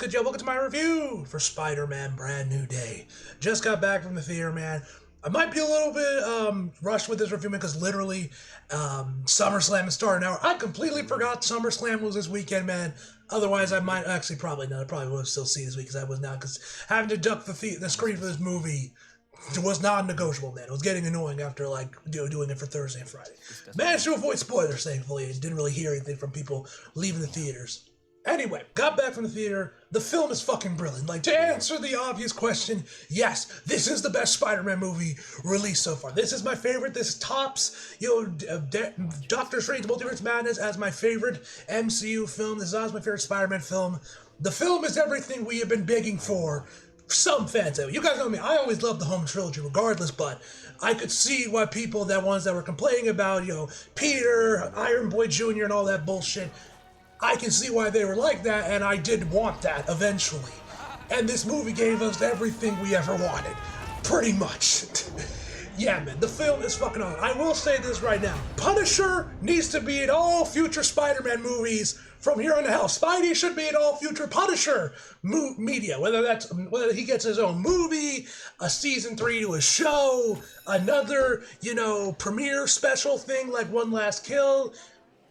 good, y'all? Welcome to my review for Spider-Man Brand New Day. Just got back from the theater, man. I might be a little bit rushed with this review, man, because literally SummerSlam is starting now. I completely forgot SummerSlam was this weekend, man. Otherwise, I might actually probably not. I probably would have still seen this week because I was not. Because having to duck the screen for this movie was non-negotiable, man. It was getting annoying after like doing it for Thursday and Friday. Managed to avoid spoilers, thankfully, and didn't really hear anything from people leaving the theaters. Anyway, got back from the theater. The film is fucking brilliant. Like, to answer the obvious question, yes, this is the best Spider-Man movie released so far. This is my favorite. This tops, Doctor Strange Multiverse Madness as my favorite MCU film. This is always my favorite Spider-Man film. The film is everything we have been begging for. Some fans, you guys know me, I always loved the home trilogy regardless, but I could see why people, ones that were complaining about, Peter, Iron Boy Jr. and all that bullshit, I can see why they were like that, and I did want that eventually. And this movie gave us everything we ever wanted. Pretty much. Yeah, man, the film is fucking on. I will say this right now. Punisher needs to be in all future Spider-Man movies from here on out. Spidey should be in all future Punisher media. Whether he gets his own movie, a season 3 to a show, another, premiere special thing like One Last Kill.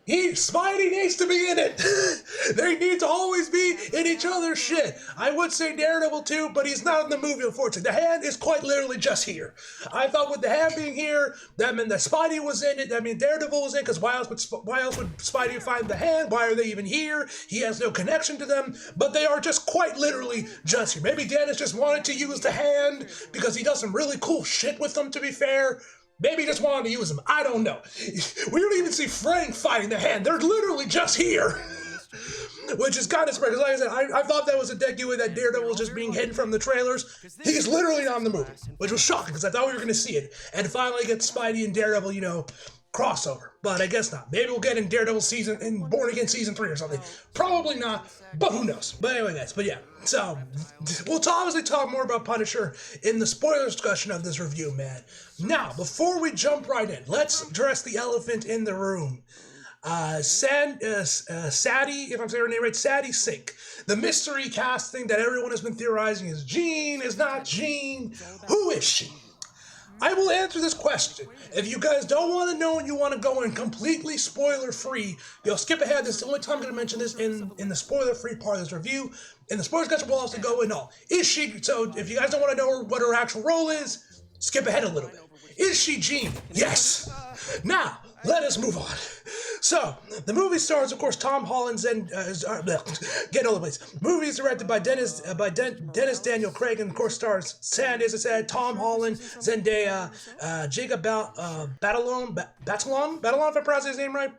Spidey needs to be in it. They need to always be in each other's shit. I would say Daredevil too, but he's not in the movie, unfortunately. The Hand is quite literally just here. I thought with the Hand being here, that meant that Spidey was in it. That means Daredevil was in, because why else would Spidey find the Hand? Why are they even here? He has no connection to them, but they are just quite literally just here. Maybe Dennis just wanted to use the Hand because he does some really cool shit with them, to be fair. Maybe he just wanted to use them. I don't know. We don't even see Frank fighting the Hand. They're literally just here. Which is kind of surprising. Like I said, I thought that was a dead giveaway that Daredevil was just being hidden from the trailers. He's literally not in the movie, which was shocking because I thought we were going to see it. And finally get Spidey and Daredevil, crossover. But I guess not. Maybe we'll get in Daredevil Born Again season 3 or something. Probably not, but who knows. But anyway, guys, but yeah. So, we'll obviously talk more about Punisher in the spoiler discussion of this review, man. Now, before we jump right in, let's address the elephant in the room. Sadie, if I'm saying her name right, Sadie Sink. The mystery casting that everyone has been theorizing is Jean, is not Jean. Who is she? I will answer this question. If you guys don't want to know and you want to go in completely spoiler-free, skip ahead. This is the only time I'm going to mention this in the spoiler-free part of this review. In the spoiler discussion, we'll also go in all. Is she, so if you guys don't want to know what her actual role is, skip ahead a little bit. Is she Jean? Yes. Now, let us move on. So, the movie stars, of course, Tom Holland, get all the place. Movie is directed by Dennis Daniel Craig, and of course stars Sandy, as I said, Tom Holland, Zendaya, Jacob Batalon, if I pronounce his name right,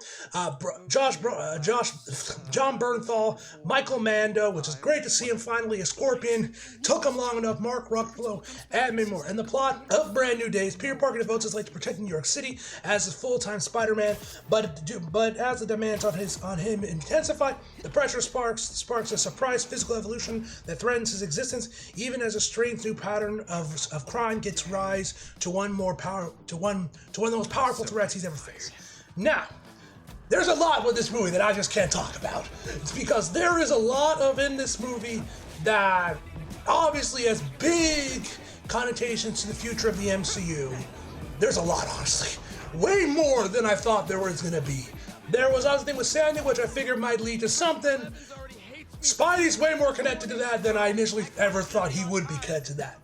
John Bernthal, Michael Mando, which is great to see him finally, a Scorpion, took him long enough, Mark Ruffalo, and many more. And the plot of Brand New Day is Peter Parker devotes his life to protecting New York City as a full-time Spider-Man, but as the demands on him intensify, the pressure sparks a surprise physical evolution that threatens his existence, even as a strange new pattern of crime gets rise to one of the most powerful threats he's ever faced. Now, there's a lot with this movie that I just can't talk about. It's because there is a lot in this movie that obviously has big connotations to the future of the MCU. There's a lot, honestly. Way more than I thought there was going to be. There was other thing with Sandy, which I figured might lead to something. Spidey's way more connected to that than I initially ever thought he would be connected to that.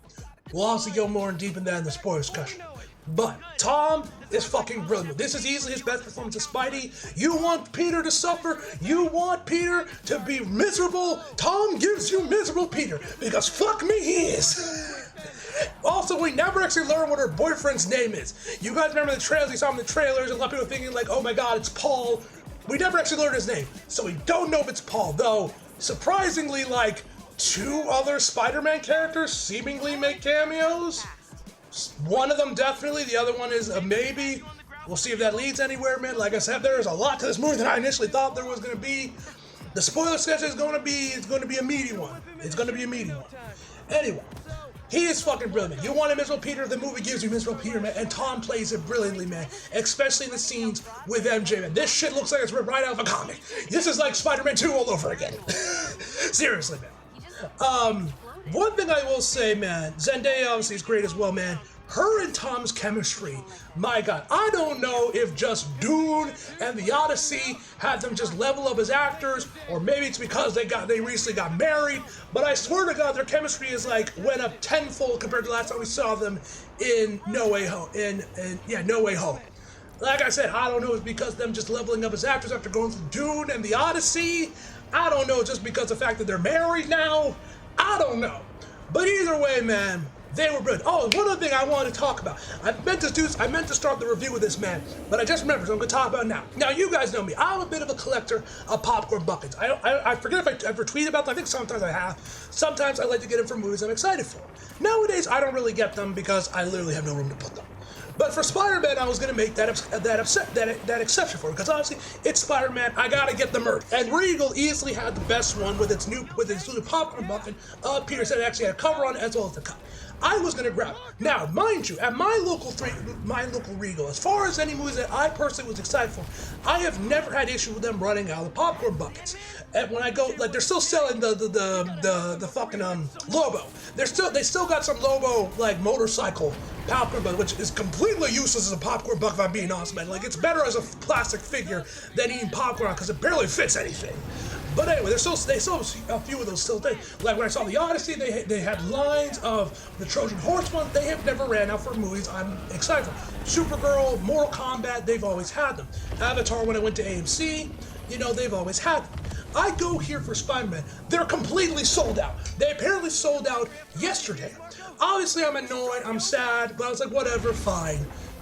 We'll obviously go more in deep in that in the spoiler discussion. But Tom is fucking brilliant. This is easily his best performance of Spidey. You want Peter to suffer? You want Peter to be miserable? Tom gives you miserable Peter, because fuck me, he is. Also, we never actually learn what her boyfriend's name is. You guys remember the trailers? We saw him in the trailers, and a lot of people thinking like, oh my god, it's Paul. We never actually learned his name, so we don't know if it's Paul. Though, surprisingly, like, 2 other Spider-Man characters seemingly make cameos. One of them definitely, the other one is a maybe. We'll see if that leads anywhere, man. Like I said, there is a lot to this movie than I initially thought there was going to be. The spoiler sketch is going to be a meaty one. It's going to be a meaty one. Anyway. He is fucking brilliant. You want a miserable Peter, the movie gives you miserable Peter, man, and Tom plays it brilliantly, man, especially in the scenes with MJ, man. This shit looks like it's ripped right out of a comic. This is like Spider-Man 2 all over again. Seriously, man. One thing I will say, man, Zendaya obviously is great as well, man. Her and Tom's chemistry, my God, I don't know if just Dune and The Odyssey had them just level up as actors, or maybe it's because they recently got married. But I swear to God, their chemistry is like went up tenfold compared to the last time we saw them in No Way Home. No Way Home. Like I said, I don't know if it's because them just leveling up as actors after going through Dune and The Odyssey. I don't know, just because of the fact that they're married now. I don't know. But either way, man, they were good. Oh, one other thing I wanted to talk about. I meant to start the review with this, man, but I just remembered, so I'm going to talk about it now. Now, you guys know me. I'm a bit of a collector of popcorn buckets. I forget if I ever tweet about them. I think sometimes I have. Sometimes I like to get them for movies I'm excited for. Nowadays, I don't really get them because I literally have no room to put them. But for Spider-Man, I was gonna make that exception for it, because obviously it's Spider-Man. I gotta get the merch. And Regal easily had the best one with its new popcorn bucket. Peter said it actually had a cover on it as well as the cup. I was gonna grab it. Now, mind you, at my local Regal, as far as any movies that I personally was excited for, I have never had issue with them running out of the popcorn buckets. And when I go, like, they're still selling the fucking Lobo. They still got some Lobo like motorcycle popcorn bucket, which is completely useless as a popcorn bucket, if I'm being honest, man. Like, it's better as a plastic figure than eating popcorn because it barely fits anything. But anyway, they still a few of those still there. Like when I saw The Odyssey, they had lines of the Trojan Horse one. They have never ran out for movies I'm excited for. Supergirl, Mortal Kombat, they've always had them. Avatar, when I went to AMC, they've always had them. I go here for Spider-Man. They're completely sold out. They apparently sold out yesterday. Obviously, I'm annoyed. I'm sad. But I was like, whatever, fine.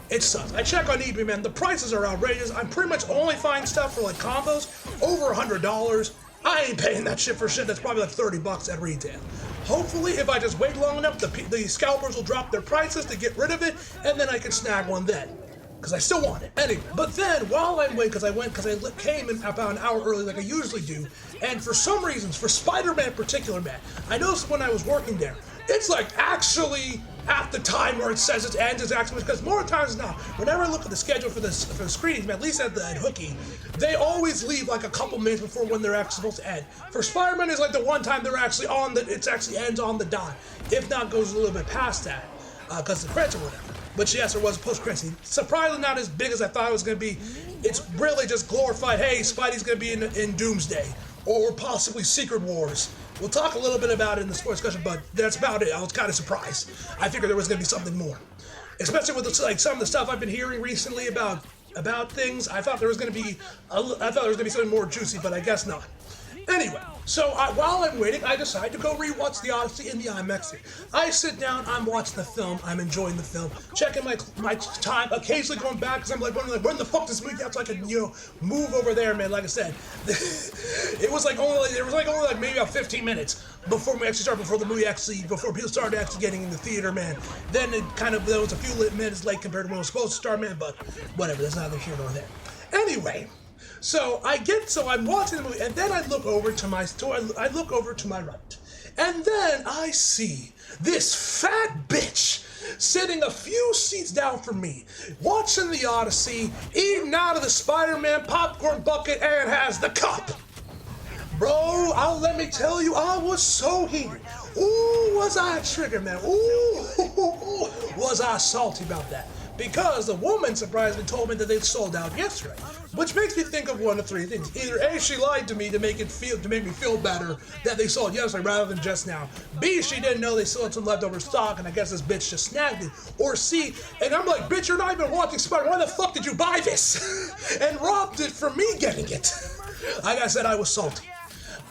It sucks. I check on eBay, man. The prices are outrageous. I'm pretty much only finding stuff for like combos over $100. I ain't paying that shit for shit that's probably like $30 at retail. Hopefully, if I just wait long enough, the scalpers will drop their prices to get rid of it, and then I can snag one then. Because I still want it. Anyway, but then, while I'm waiting, because I came in about an hour early like I usually do, and for some reasons, for Spider-Man in particular, man, I noticed when I was working there, it's like actually at the time where it says it ends is actually, because more times than not, whenever I look at the schedule for the screenings, man, at least at Hookie, they always leave like a couple minutes before when they're actually supposed to end. For Spider-Man, it's like the one time they're actually it actually ends on the dot. If not, goes a little bit past that, because the credits or whatever. But yes, there was a post-credit. Surprisingly not as big as I thought it was going to be. It's really just glorified, hey, Spidey's going to be in Doomsday, or possibly Secret Wars. We'll talk a little bit about it in the sports discussion, but that's about it. I was kind of surprised. I figured there was going to be something more. Especially with some of the stuff I've been hearing recently about things. I thought there was going to be something more juicy, but I guess not. Anyway, so while I'm waiting, I decide to go rewatch The Odyssey in the IMAX theater. I sit down, I'm watching the film, I'm enjoying the film, checking my time, occasionally going back because I'm like, when the fuck this movie out so I can move over there, man. Like I said, it was only maybe about 15 minutes before before people started actually getting in the theater, man. Then there was a few minutes late compared to when it was supposed to start, man. But whatever, that's neither here nor there. Anyway. So I'm watching the movie, and then I look over to my right, and then I see this fat bitch sitting a few seats down from me, watching The Odyssey, eating out of the Spider-Man popcorn bucket, and has the cup. Bro, let me tell you, I was so heated. Ooh, was I triggered, man? Ooh, was I salty about that? Because the woman surprisingly told me that they sold out yesterday, which makes me think of one of three things. Either A, she lied to me to make me feel better that they sold yesterday rather than just now. B, she didn't know they still had some leftover stock, and I guess this bitch just snagged it. Or C, and I'm like, bitch, you're not even watching Spider. Why the fuck did you buy this? And robbed it from me getting it. Like I said, I was salty.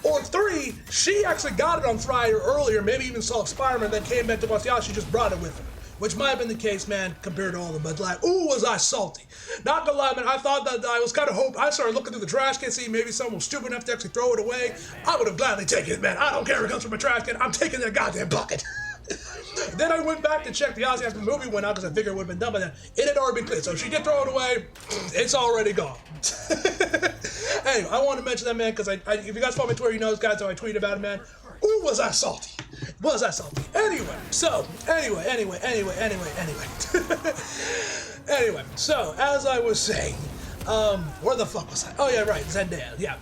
Or 3, she actually got it on Friday or earlier, maybe even saw Spider-Man, then came back to watch the Odyssey, she just brought it with her. Which might have been the case, man, compared to all of them. But like, ooh, was I salty. Not gonna lie, man, I thought that I was kind of hoping. I started looking through the trash can, see maybe someone was stupid enough to actually throw it away. I would have gladly taken it, man. I don't care if it comes from a trash can. I'm taking that goddamn bucket. Then I went back to check the Odyssey after the movie went out because I figured it would have been done by then. It had already been cleared. So if she did throw it away, it's already gone. Anyway, I want to mention that, man, because if you guys follow me on Twitter, you know, guys, how I tweet about it, man. Ooh, was I salty. Was I salty? Anyway, anyway, so as I was saying, where the fuck was I? Oh yeah, right, Zendaya, yeah.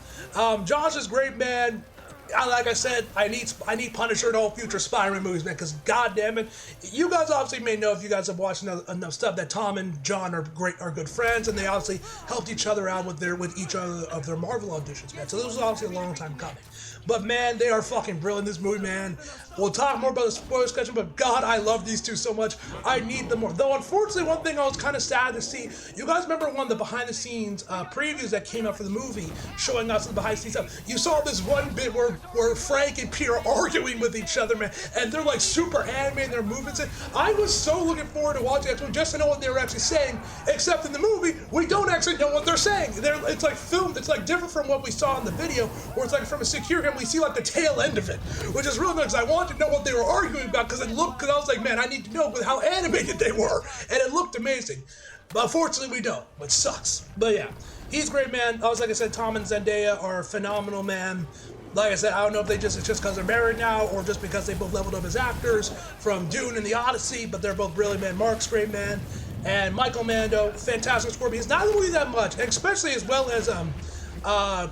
Josh is great, man. like I said, I need Punisher in all future Spider-Man movies, man. Because goddamn it, you guys obviously may know if you guys have watched enough stuff that Tom and John are good friends, and they obviously helped each other out with each other of their Marvel auditions, man. So this was obviously a long time coming. But man, they are fucking brilliant in this movie, man. We'll talk more about the spoiler discussion, but God, I love these two so much. I need them more. Though, unfortunately, one thing I was kind of sad to see, you guys remember one of the behind-the-scenes previews that came out for the movie, showing us the behind-the-scenes stuff. You saw this one bit where Frank and Peter are arguing with each other, man, and they're like super animated, their movements. And I was so looking forward to watching that just to know what they were actually saying, except in the movie, we don't actually know what they're saying. It's like filmed, it's like different from what we saw in the video, where it's like from a secure camera, we see like the tail end of it, which is really nice. I wanted to know what they were arguing about because I was like, man, I need to know how animated they were, and it looked amazing. But unfortunately, we don't, which sucks. But yeah, he's great, man. Like I said, Tom and Zendaya are phenomenal, man. Like I said, I don't know if it's just because they're married now or just because they both leveled up as actors from Dune and the Odyssey, but they're both brilliant, man. Mark's great, man. And Michael Mando, fantastic Scorpion. He's not really that much, especially as well as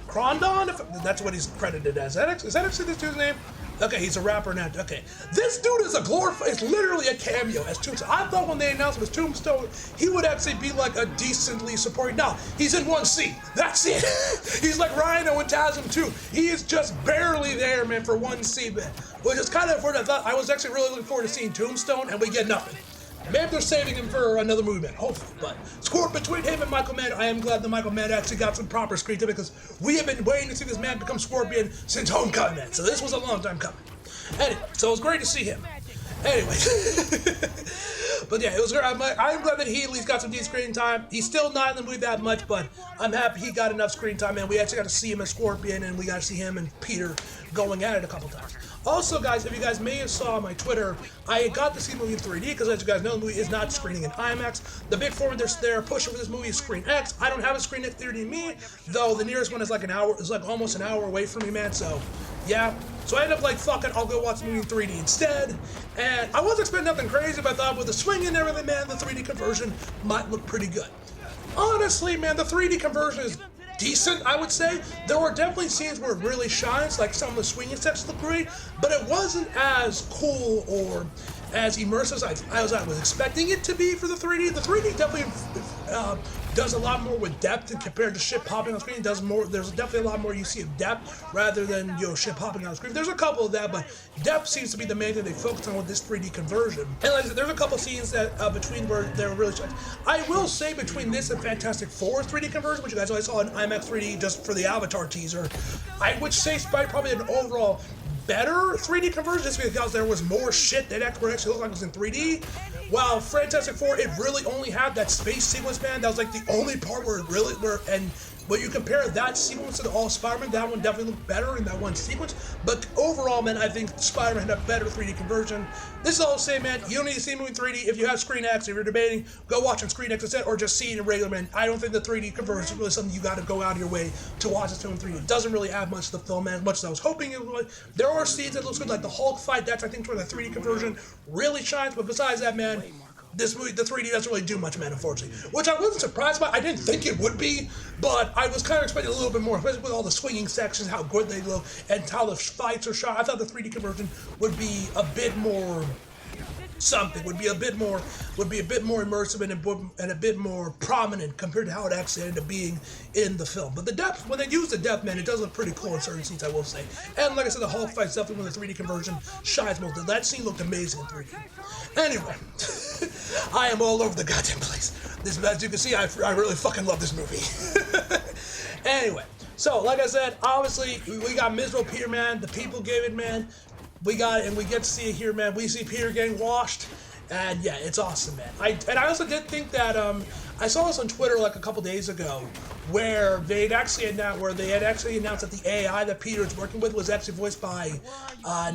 Krondon, if that's what he's credited as. Is that actually this dude's name? Okay, he's a rapper now. Okay, this dude is it's literally a cameo as Tombstone. I thought when they announced him as Tombstone, he would actually be like a decently supporting. No, he's in one scene. That's it. He's like Rhino and Tasm too. He is just barely there, man, for one scene, man. Which is kind of what I thought. I was actually really looking forward to seeing Tombstone, and we get nothing. Maybe they're saving him for another movie, man, hopefully. But score between him and Michael Mann, I am glad that Michael Mann actually got some proper screen time because we have been waiting to see this man become Scorpion since Homecoming, man. So this was a long time coming. Anyway, so it was great to see him. Anyway. But yeah, it was great. I'm glad that he at least got some decent screen time. He's still not in the movie that much, but I'm happy he got enough screen time, and we actually got to see him as Scorpion, and we got to see him and Peter going at it a couple times. Also, guys, if you guys may have saw on my Twitter, I got to see the movie in 3D because, as you guys know, the movie is not screening in IMAX. The big forward they're pushing for this movie is Screen X. I don't have a Screen X 3D me, though the nearest one is like an hour. It's like almost an hour away from me, man. So, yeah. So I ended up like, fuck it, I'll go watch the movie in 3D instead. And I wasn't expecting nothing crazy, but I thought with the swing and everything, man, the 3D conversion might look pretty good. Honestly, man, the 3D conversion is decent, I would say. There were definitely scenes where it really shines, like some of the swinging sets look great, but it wasn't as cool or as immersive as I was expecting it to be for the 3D. The 3D definitely does a lot more with depth and compared to shit popping on screen. It does more. There's definitely a lot more you see of depth rather than shit popping on screen. There's a couple of that, but depth seems to be the main thing they focus on with this 3D conversion. And like I said, there's a couple scenes that between where they're really shiny. I will say between this and Fantastic Four's 3D conversion, which you guys only saw in IMAX 3D just for the Avatar teaser, I would say probably an overall better 3D conversion just because there was more shit that actually looked like it was in 3D. While Fantastic Four, it really only had that space sequence, man. That was like the only part where it really and when you compare that sequence to the all Spider-Man, that one definitely looked better in that one sequence. But overall, man, I think Spider-Man had a better 3D conversion. This is all I'll say, man. You don't need to see the movie in 3D. If you have Screen X, if you're debating, go watch on Screen X instead, or just see it in regular, man. I don't think the 3D conversion is really something you got to go out of your way to watch this film in 3D. It doesn't really add much to the film, man, as much as I was hoping it would. There are scenes that looks good, like the Hulk fight. That's, I think, where the 3D conversion really shines. But besides that, man, this movie, the 3D doesn't really do much, man, unfortunately. Which I wasn't surprised by. I didn't think it would be, but I was kind of expecting a little bit more, especially with all the swinging sections, how good they look, and how the fights are shot. I thought the 3D conversion would be a bit more something, would be a bit more immersive and a bit more prominent compared to how it actually ended up being in the film. But the depth, when they use the depth, man, it does look pretty cool in certain scenes, I will say. And like I said, the Hulk fight's definitely when the 3D conversion shines most. That scene looked amazing in 3D. Anyway, I am all over the goddamn place. This, as you can see, I really fucking love this movie. Anyway, so like I said, obviously we got miserable Peter, man. The people gave it, man. We got it, and we get to see it here, man. We see Peter getting washed, and yeah, it's awesome, man. I also did think that I saw this on Twitter like a couple days ago, where they had actually announced that the AI that Peter is working with was actually voiced by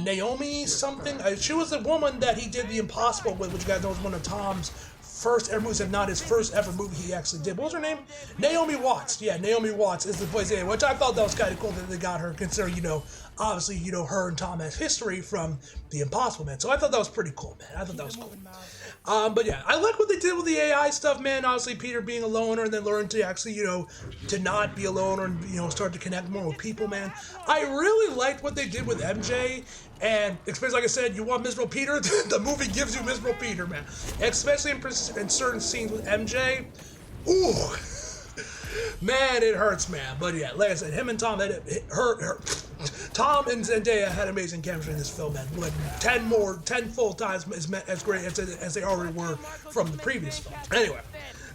Naomi something. She was the woman that he did The Impossible with, which you guys know is one of Tom's first ever movies, if not his first ever movie he actually did. What was her name? Naomi Watts. Yeah, Naomi Watts is the voice, which I thought that was kind of cool that they got her, considering, obviously, her and Tom has history from The Impossible Man. So I thought that was pretty cool, man. I thought that was cool. But yeah, I like what they did with the AI stuff, man. Obviously, Peter being a loner and then learn to actually, to not be a loner and, start to connect more with people, man. I really liked what they did with MJ. And especially, like I said, you want Miserable Peter? The movie gives you Miserable Peter, man. Especially in certain scenes with MJ. Ooh. Man, it hurts, man. But yeah, like I said, him and Tom Tom and Zendaya had amazing chemistry in this film, man. Like 10 full times as great as they already were from the previous film. Anyway,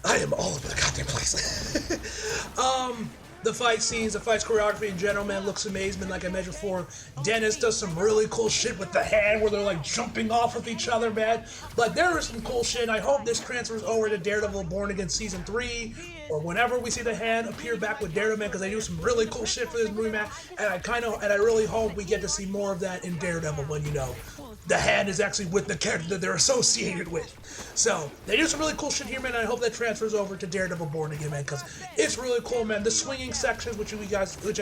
I am all over the goddamn place. The fight scenes, the fights choreography in general, man, looks amazing. And like I mentioned before, Dennis does some really cool shit with the hand where they're like jumping off of each other, man. But there is some cool shit, and I hope this transfers over to Daredevil Born Again Season 3, or whenever we see the hand appear back with Daredevil, man, because they do some really cool shit for this movie, man. And I really hope we get to see more of that in Daredevil when, the hand is actually with the character that they're associated with. So, they do some really cool shit here, man, and I hope that transfers over to Daredevil Born Again, man, because it's really cool, man. The swinging sections, which as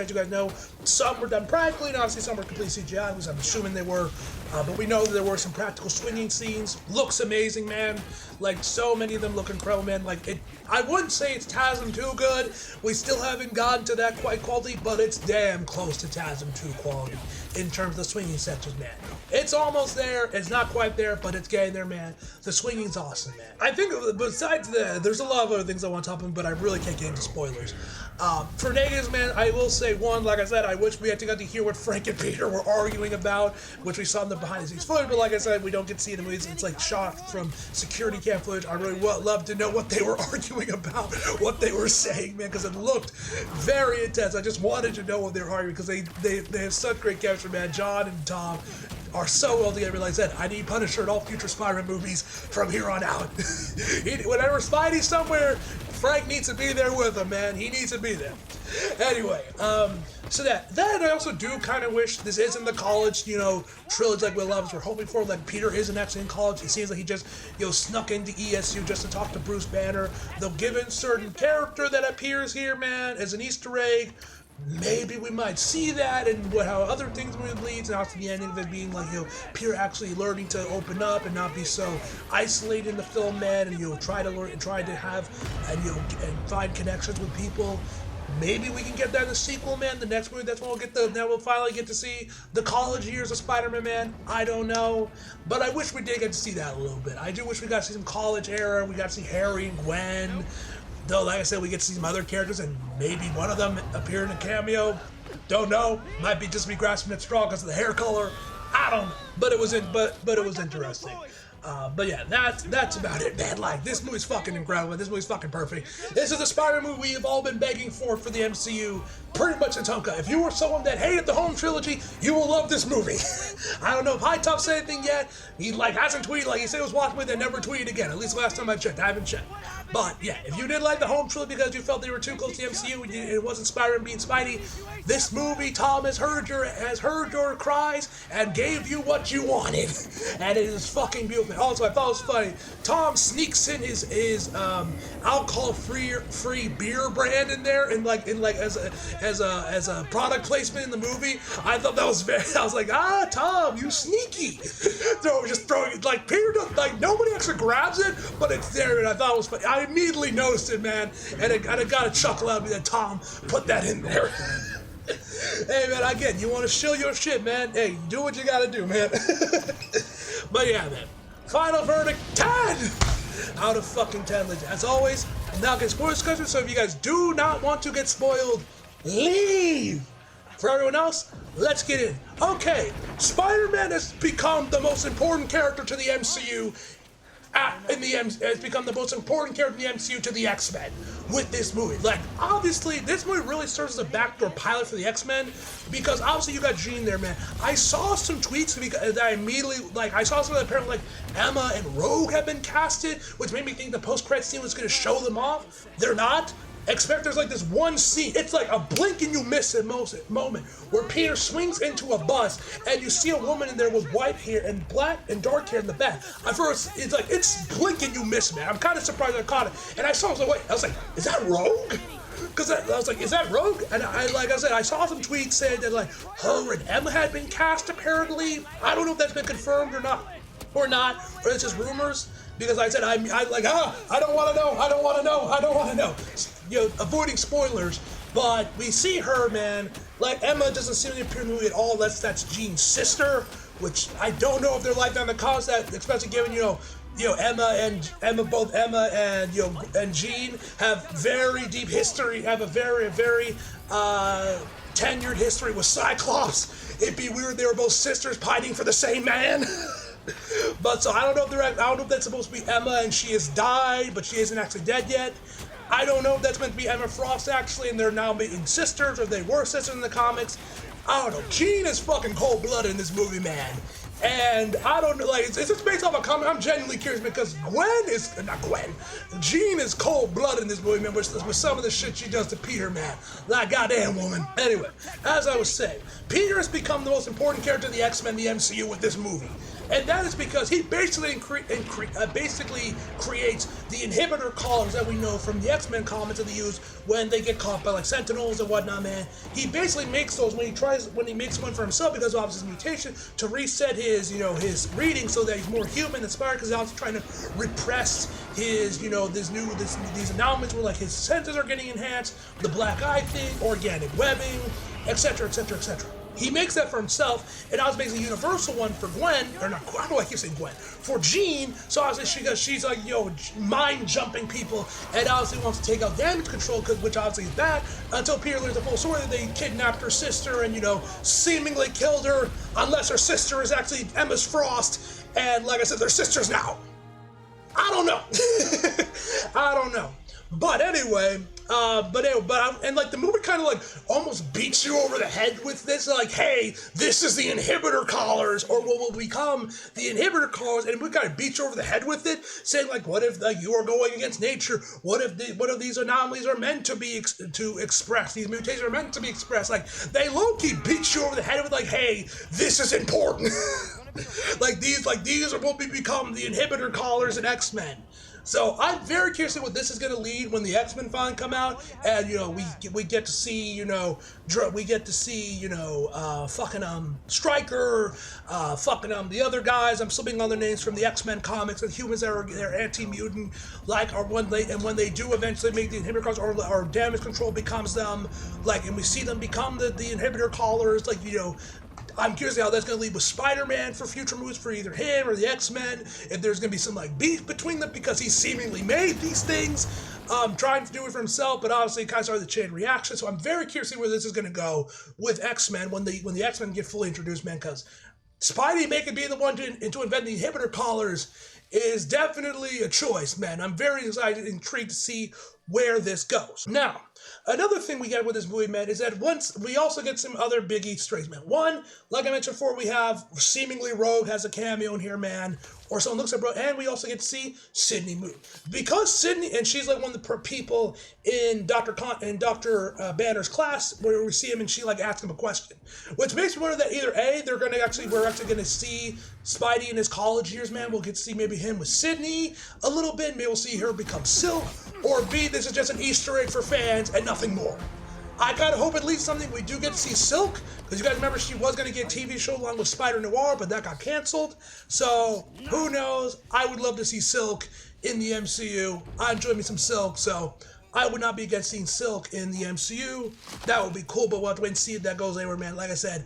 you guys know, some were done practically, and obviously some were completely CGI, which I'm assuming they were, but we know that there were some practical swinging scenes. Looks amazing, man. Like, so many of them look incredible, man. Like, I wouldn't say it's TASM 2 good. We still haven't gotten to that quality, but it's damn close to TASM 2 quality in terms of the swinging sections, man. It's almost there. It's not quite there, but it's getting there, man. The swinging's awesome, man. I think besides that, there's a lot of other things I want to talk about, but I really can't get into spoilers. For negatives, man, I will say one, like I said, I wish we had got to hear what Frank and Peter were arguing about, which we saw in the behind-the-scenes footage, but like I said, we don't get to see it in the movies. It's like shot from security cam footage. I really would love to know what they were arguing about, what they were saying, man, because it looked very intense. I just wanted to know what they were arguing, because they have such great chemistry, man. John and Tom are so well together. Like I said, I need Punisher in all future Spider-Man movies from here on out. Whenever Spidey's somewhere, Frank needs to be there with him, man. He needs to be there. Anyway, so that I also do kind of wish this isn't the college, trilogy like Will Levis we're hoping for. Like, Peter isn't actually in college. It seems like he just, snuck into ESU just to talk to Bruce Banner. They'll give in certain character that appears here, man, as an Easter egg. Maybe we might see that and how other things will lead, and after the ending of it being like, Peter actually learning to open up and not be so isolated in the film, man, and try to learn and try to have and find connections with people. Maybe we can get that in the sequel, man. The next movie, that's when we'll finally get to see the college years of Spider-Man, man. I don't know, but I wish we did get to see that a little bit. I do wish we got to see some college era. We got to see Harry and Gwen. Though, like I said, we get to see some other characters, and maybe one of them appear in a cameo. Don't know. Might be just me grasping at straw because of the hair color. I don't know. But it was interesting. But yeah, that's about it, man. Like, this movie's fucking incredible. This movie's fucking perfect. This is the Spider-Man movie we have all been begging for the MCU. Pretty much in Tonka. If you were someone that hated the home trilogy, you will love this movie. I don't know if High Top said anything yet. He hasn't tweeted, like he said he was watching with and never tweeted again. At least last time I checked. I haven't checked. But yeah, if you didn't like the home trilogy because you felt they were too close to the MCU and it wasn't Spider-Man being Spidey, this movie, Tom has heard your cries and gave you what you wanted. And it is fucking beautiful. Also, I thought it was funny. Tom sneaks in his alcohol-free beer brand in there, as a product placement in the movie. I thought that was I was like, Tom, you sneaky. Just throwing it, like, Peter doesn't, like, nobody actually grabs it, but it's there, and I thought it was funny. I immediately noticed it, man, and it got a chuckle out of me that Tom put that in there. Hey, man, again, you want to shill your shit, man? Hey, do what you gotta do, man. But yeah, man. Final verdict, 10 out of fucking 10. As always, I'm not getting spoiled discussion, so if you guys do not want to get spoiled, leave. For everyone else, let's get in. Okay, Spider-Man has become the most important character to the MCU. Has become the most important character in the MCU to the X-Men with this movie. Like, obviously, this movie really serves as a backdoor pilot for the X-Men because obviously you got Jean there, man. I saw some tweets that I immediately, I saw some that apparently, Emma and Rogue have been casted, which made me think the post-credits scene was going to show them off. They're not. Expect there's like this one scene. It's like a blink and you miss it moment where Peter swings into a bus and you see a woman in there with white hair and black and dark hair in the back. At first, it's blink and you miss, man. I'm kind of surprised I caught it. And I saw, I was like, wait, I was like, is that Rogue? Because I was like, is that Rogue? And like I said, I saw some tweets saying that like her and Emma had been cast apparently. I don't know if that's been confirmed or not, or it's just rumors. Because like I said, I don't want to know. You know, avoiding spoilers. But we see her, man. Like Emma doesn't seem to appear in the movie at all. That's Jean's sister, which I don't know if they're like that in the comics. That especially given Emma and Jean have very deep history. Have a very tenured history with Cyclops. It'd be weird they were both sisters pining for the same man. But so I don't know if that's supposed to be Emma and she has died, but she isn't actually dead yet. I don't know if that's meant to be Emma Frost actually, and they're now being sisters, or they were sisters in the comics. I don't know. Jean is fucking cold-blooded in this movie, man. And I don't know, like, it's just based off a comic. I'm genuinely curious because Jean is cold-blooded in this movie, man, with some of the shit she does to Peter, man. Like, goddamn woman. Anyway, as I was saying, Peter has become the most important character in the X-Men, the MCU, with this movie. And that is because he basically creates the inhibitor collars that we know from the X-Men comics that they use when they get caught by like Sentinels and whatnot, man. He basically makes those when he makes one for himself because of his mutation to reset his reading so that he's more human inspired, because he's also trying to repress his, these anomalies where like his senses are getting enhanced, the black eye thing, organic webbing, etc., etc., etc. He makes that for himself, and obviously makes a universal one for Gwen, or not, I don't know why I keep saying Gwen, for Jean, so obviously she's like, mind-jumping people, and obviously wants to take out damage control, which obviously is bad, until Peter learns the full story that they kidnapped her sister and, seemingly killed her, unless her sister is actually Emma Frost, and like I said, they're sisters now. I don't know. I don't know. But anyway, and like the movie kind of like almost beats you over the head with this, like, hey, this is the inhibitor collars, or what will become the inhibitor collars, and we kind of beat you over the head with it, saying like, what if like you are going against nature? What if these anomalies are meant to be expressed? These mutations are meant to be expressed. Like they low-key beat you over the head with like, hey, this is important. like these will become the inhibitor collars in X-Men. So I'm very curious what this is going to lead when the X-Men finally come out, and we get to see Stryker, the other guys. I'm slipping on their names from the X-Men comics, and humans that are they're anti-mutant, when they do eventually make the inhibitor collars, or damage control becomes them, and we see them become the inhibitor collars, I'm curious how that's going to lead with Spider-Man for future movies for either him or the X-Men, if there's going to be some beef between them because he seemingly made these things, trying to do it for himself, but obviously it kind of started the chain reaction. So I'm very curious to see where this is going to go with X-Men when the X-Men get fully introduced, man, because Spidey making being the one to invent the inhibitor collars is definitely a choice, man. I'm very excited, intrigued to see where this goes. Now, another thing we get with this movie, man, is that once we also get some other big Easter eggs, man. One, like I mentioned before, we have seemingly Rogue has a cameo in here, man, or someone looks at Rogue, and we also get to see Sydney Moon. Because Sydney, and she's one of the people in Dr. Banner's class where we see him and she asks him a question, which makes me wonder that either A, we're actually going to see Spidey in his college years, man. We'll get to see maybe him with Sydney a little bit. Maybe we'll see her become Silk, or B, this is just an Easter egg for fans and nothing more. I kind of hope at least something we do get to see Silk, because you guys remember she was going to get a TV show along with Spider-Noir, but that got canceled. So, who knows? I would love to see Silk in the MCU. I enjoy me some Silk, so I would not be against seeing Silk in the MCU. That would be cool, but we'll have to wait and see if that goes anywhere, man. Like I said,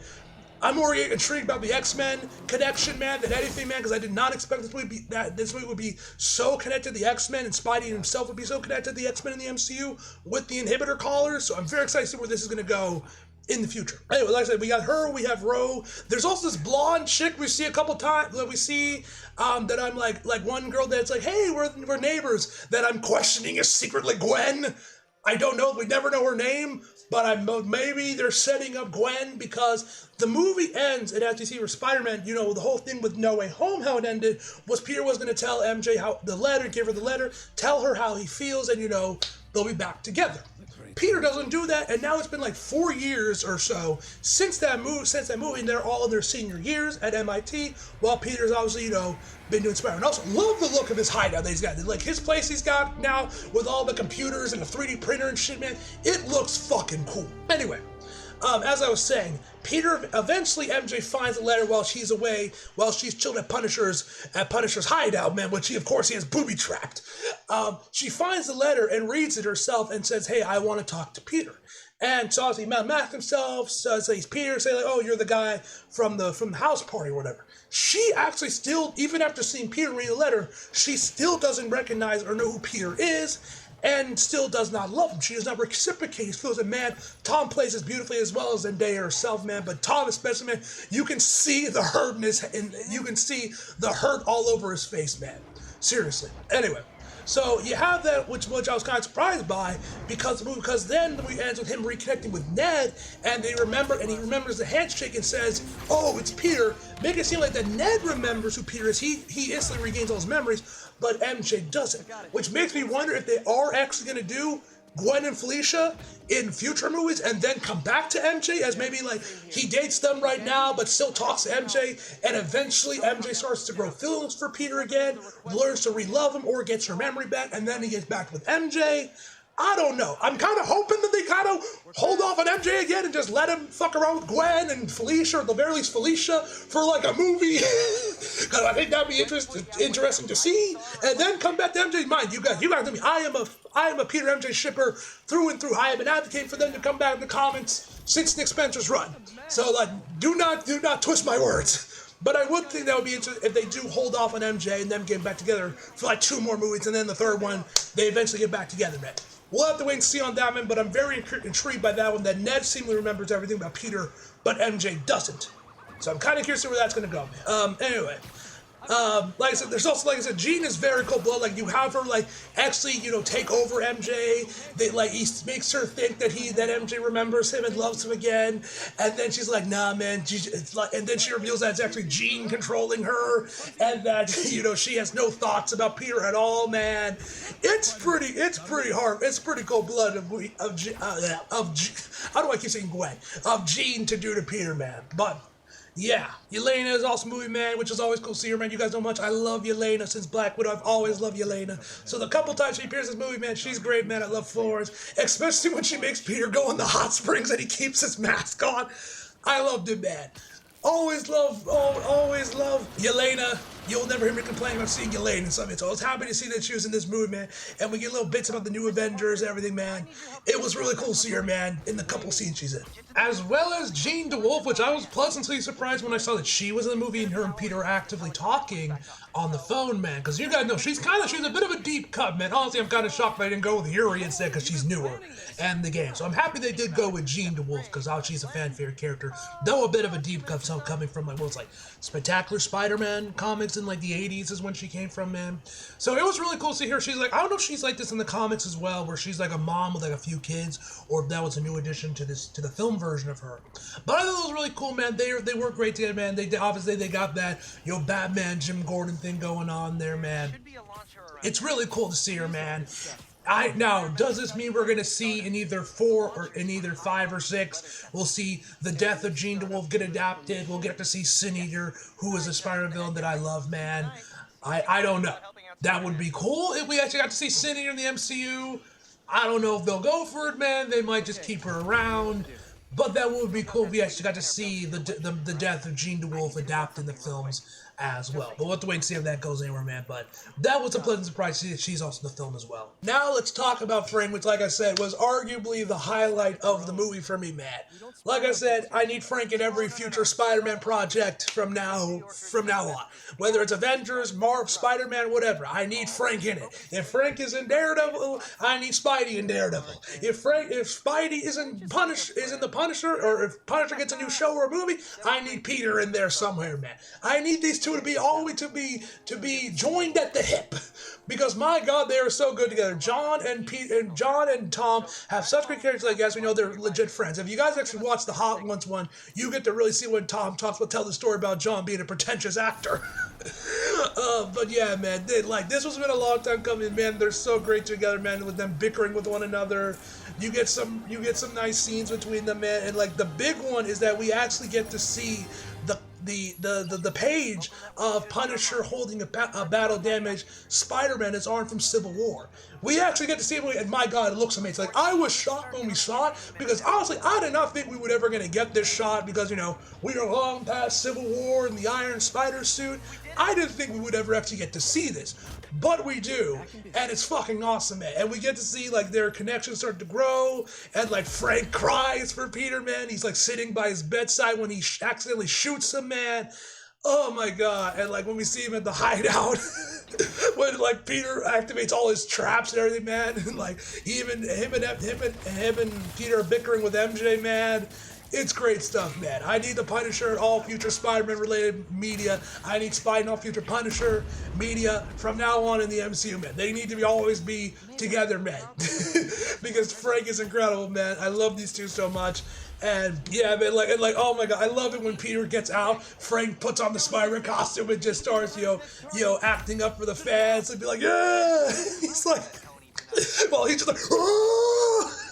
I'm more intrigued about the X-Men connection, man, than anything, man, because I did not expect this movie would be so connected to the X-Men, and Spidey himself would be so connected to the X-Men in the MCU with the inhibitor collars. So I'm very excited to see where this is going to go in the future. Anyway, like I said, we got her, we have Ro. There's also this blonde chick we see a couple times, that we see, that I'm like one girl that's like, hey, we're neighbors, that I'm questioning is secretly Gwen. I don't know, we never know her name, but maybe they're setting up Gwen because the movie ends, and as you see with Spider-Man, you know, the whole thing with No Way Home, how it ended, was Peter was going to tell MJ how the letter, give her the letter, tell her how he feels, and, you know, they'll be back together. Peter doesn't do that, and now it's been like 4 years or so since that movie, and they're all in their senior years at MIT, while Peter's obviously, you know, been doing Spider-Man. Also, love the look of his hideout that he's got. Like, his place he's got now with all the computers and the 3D printer and shit, man, it looks fucking cool. Anyway, as I was saying, Peter, eventually MJ finds a letter while she's away, while she's chilling at Punisher's hideout, man, which of course he has booby-trapped. She finds the letter and reads it herself and says, hey, I want to talk to Peter. And so obviously masks himself, says he's Peter, say like, oh, you're the guy from the house party or whatever. She actually still, even after seeing Peter read the letter, she still doesn't recognize or know who Peter is, and still does not love him. She does not reciprocate. She feels that, man, Tom plays as beautifully as well as Zendaya herself, man, but Tom especially, man, you can see the hurt you can see the hurt all over his face, man. Seriously. Anyway, so you have that, which I was kind of surprised by, because then the movie ends with him reconnecting with Ned, and he remembers the handshake and says, oh, it's Peter, making it seem like that Ned remembers who Peter is. He instantly regains all his memories, but MJ doesn't, which makes me wonder if they are actually going to do Gwen and Felicia in future movies and then come back to MJ as maybe like he dates them right now but still talks to MJ, and eventually MJ starts to grow feelings for Peter again, learns to re-love him or gets her memory back, and then he gets back with MJ. I don't know. I'm kind of hoping that they kind of hold off on MJ again and just let him fuck around with Gwen and Felicia, or at the very least Felicia, for like a movie. Because I think that'd be interesting to see. And then come back to MJ. Mind you guys know me. I am a Peter MJ shipper through and through. I have been advocating for them to come back in the comics since Nick Spencer's run. So like, do not twist my words. But I would think that would be interesting if they do hold off on MJ and them getting back together for like 2 more movies, and then the third one they eventually get back together, man. We'll have to wait and see on that one, but I'm very intrigued by that one, that Ned seemingly remembers everything about Peter, but MJ doesn't. So I'm kind of curious to where that's going to go, man. Anyway. Like I said, there's also, like I said, Jean is very cold blood. Like, you have her, like, actually, you know, take over MJ. They, like, he makes her think that MJ remembers him and loves him again. And then she's like, nah, man. It's like, and then she reveals that it's actually Jean controlling her, and that, you know, she has no thoughts about Peter at all, man. It's pretty hard. It's pretty cold blood how do I keep saying Gwen? Of Jean to do to Peter, man. But yeah, Yelena is awesome movie, man, which is always cool to see her, man. You guys know much. I love Yelena since Black Widow. I've always loved Yelena. So the couple times she appears in this movie, man, she's great, man. I love Florence, especially when she makes Peter go in the hot springs and he keeps his mask on. I loved it, man. Always love Yelena. You'll never hear me complain about seeing Yelena in something. So I was happy to see that she was in this movie, man. And we get little bits about the new Avengers and everything, man. It was really cool to see her, man, in the couple scenes she's in. As well as Jean DeWolf, which I was pleasantly surprised when I saw that she was in the movie and her and Peter are actively talking on the phone, man. Because you guys know, she's a bit of a deep cut, man. Honestly, I'm kind of shocked they didn't go with Yuri instead, because she's newer and the game. So I'm happy they did go with Jean DeWolf, because she's a fan favorite character. Though a bit of a deep cut, so coming from like, Spectacular Spider-Man comics in like the 80s is when she came from, man. So it was really cool to see her. She's like, I don't know if she's like this in the comics as well, where she's like a mom with like a few kids, or if that was a new addition to the film version of her. But I thought it was really cool, man. They work great together, man. They got that, you know, Batman Jim Gordon thing going on there, man. It's really cool to see her, man. Now, does this mean we're going to see in either 4 or in either 5 or 6, we'll see the death of Jean DeWolf get adapted? We'll get to see Sin Eater, who is a Spider-Man villain that I love, man. I don't know. That would be cool if we actually got to see Sin Eater in the MCU. I don't know if they'll go for it, man. They might just keep her around. But that would be cool if we actually got to see the death of Jean DeWolf adapted in the films as well. But we'll have to wait and see if that goes anywhere, man. But that was a pleasant surprise to see that she's also in the film as well. Now let's talk about Frank, which, like I said, was arguably the highlight of the movie for me, man. Like I said, I need Frank in every future Spider-Man project from now on. Whether it's Avengers, Marvel, Spider-Man, whatever, I need Frank in it. If Frank is in Daredevil, I need Spidey in Daredevil. If Spidey is in the Punisher, or if Punisher gets a new show or a movie, I need Peter in there somewhere, man. I need these two two to be joined at the hip, because my God, they are so good together. John and Tom have such great characters. Like, as we know, they're legit friends. If you guys actually watch the Hot Ones one, you get to really see when Tom tell the story about John being a pretentious actor. But yeah, man, this has been a long time coming, man. They're so great together, man, with them bickering with one another. You get some nice scenes between them, man. And like the big one is that we actually get to see the page of Punisher holding a battle damaged Spider-Man, his arm from Civil War. We actually get to see it, and my God, it looks amazing. Like, I was shocked when we saw it, because honestly, I did not think we would ever gonna get this shot, because, you know, we are long past Civil War and the Iron Spider suit. I didn't think we would ever actually get to see this, but we do, and it's fucking awesome, man. And we get to see, like, their connections start to grow, and, like, Frank cries for Peter, man. He's, like, sitting by his bedside when he accidentally shoots him, man. Oh my God. And, like, when we see him at the hideout, when, like, Peter activates all his traps and everything, man, and, like, even him and Peter are bickering with MJ, man. It's great stuff, man. I need the Punisher and all future Spider-Man related media. I need Spidey and all future Punisher media from now on in the MCU, man. They need to always be together, man. Because Frank is incredible, man. I love these two so much. And yeah, man, like, oh my God, I love it when Peter gets out. Frank puts on the Spider-Man costume and just starts, acting up for the fans and be like, yeah. He's like, well, he's just like, oh.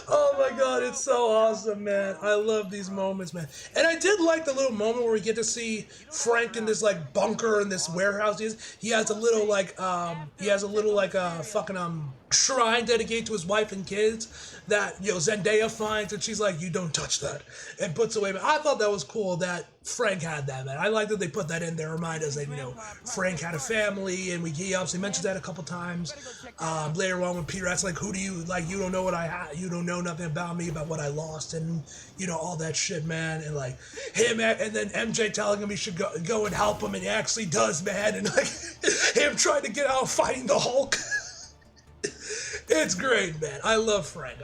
Oh my God, it's so awesome, man. I love these moments, man. And I did like the little moment where we get to see Frank in this, like, bunker in this warehouse. He has a little, fucking, shrine dedicated to his wife and kids that, Zendaya finds, and she's like, you don't touch that, and puts away. But I thought that was cool that Frank had that, man. I like that they put that in there, remind us that, Frank had a family, and he obviously mentions that a couple times. Later on when Peter asks, like, who do you, like, you don't know what I had, you don't know nothing about me, about what I lost, and, all that shit, man. And, like, him, and then MJ telling him he should go and help him, and he actually does, man. And, like, him trying to get out fighting the Hulk. It's great, man. I love Frank.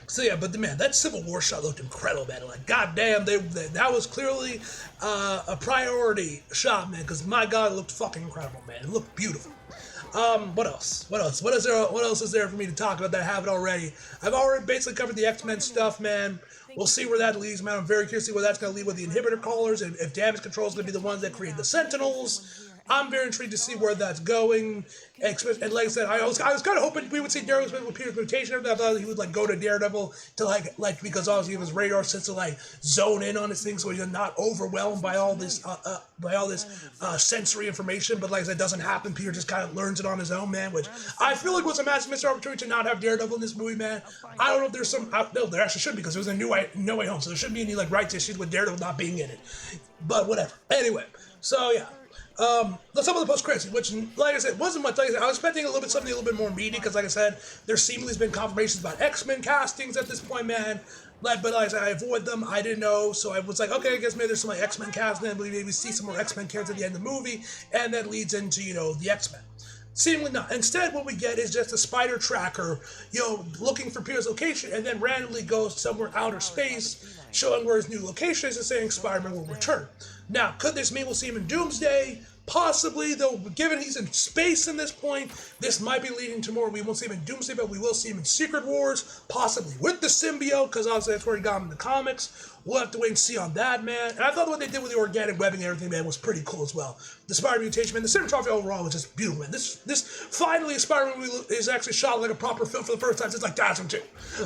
So yeah, but man, that Civil War shot looked incredible, man. Like, goddamn, that was clearly a priority shot, man. Because my God, it looked fucking incredible, man. It looked beautiful. What else? What else is there for me to talk about that I haven't already? I've already basically covered the X-Men stuff, man. We'll see where that leads, man. I'm very curious to see where that's going to lead with the inhibitor callers, and if damage control is going to be the ones that create the Sentinels. I'm very intrigued to see where that's going. And like I said, I was kind of hoping we would see Daredevil with Peter's mutation. I thought he would, like, go to Daredevil to like because obviously of his radar sense to, like, zone in on his thing, so he's not overwhelmed by all this sensory information. But like I said, it doesn't happen. Peter just kind of learns it on his own, man. Which I feel like was a massive missed opportunity to not have Daredevil in this movie, man. I don't know if there's some. No, there actually should be, because it was a No Way Home, so there shouldn't be any, like, rights issues with Daredevil not being in it. But whatever. Anyway, so yeah. Let's talk about the post-credits, which, like I said, wasn't much. Like I said, I was expecting something a little bit more meaty, because, like I said, there seemingly has been confirmations about X-Men castings at this point, man. But like I said, I avoid them. I didn't know, so I was like, okay, I guess maybe there's some, like, X-Men casting, and maybe we see some more X-Men characters at the end of the movie, and that leads into, the X-Men. Seemingly not. Instead, what we get is just a spider tracker, looking for Peter's location, and then randomly goes somewhere outer space, showing where his new location is and saying Spider-Man will return. Now, could this mean we'll see him in Doomsday? Possibly, though, given he's in space in this point, this might be leading to more. We won't see him in Doomsday, but we will see him in Secret Wars, possibly with the symbiote, because obviously that's where he got him in the comics. We'll have to wait and see on that, man. And I thought what they did with the organic webbing and everything, man, was pretty cool as well. The Spider mutation, man, the cinematography overall was just beautiful, man. This finally, Spider-Man movie is actually shot like a proper film for the first time since, like, Dazzling 2.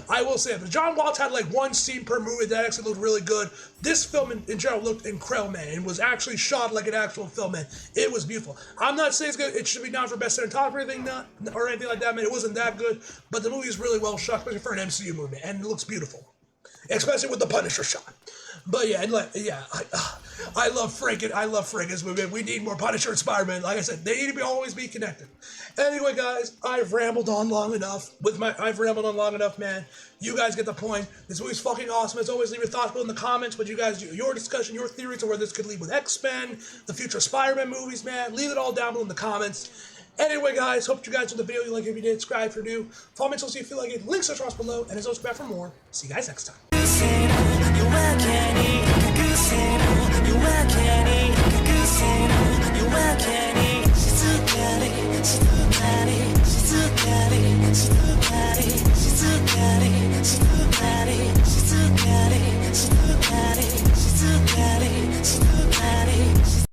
I will say that. John Watts had, like, one scene per movie that actually looked really good. This film, in general, looked incredible, man, and was actually shot like an actual film, man. It was beautiful. I'm not saying it's good. It should be down for best cinematography or anything like that, man. It wasn't that good, but the movie is really well shot, especially for an MCU movie, and it looks beautiful, especially with the Punisher shot. But yeah, I love Frank. I love Frank in this movie. We need more Punisher and Spider-Man. Like I said, they need to always be connected. Anyway, guys, I've rambled on long enough. Man. You guys get the point. This movie's fucking awesome. As always, leave your thoughts below in the comments. What you guys do, your discussion, your theories on where this could lead with X-Men, the future Spider-Man movies, man. Leave it all down below in the comments. Anyway, guys, hope you guys enjoyed the video. You like it if you did, subscribe if you're new. Follow me on social if you feel like it. Links are across below. And as always, back for more. See you guys next time.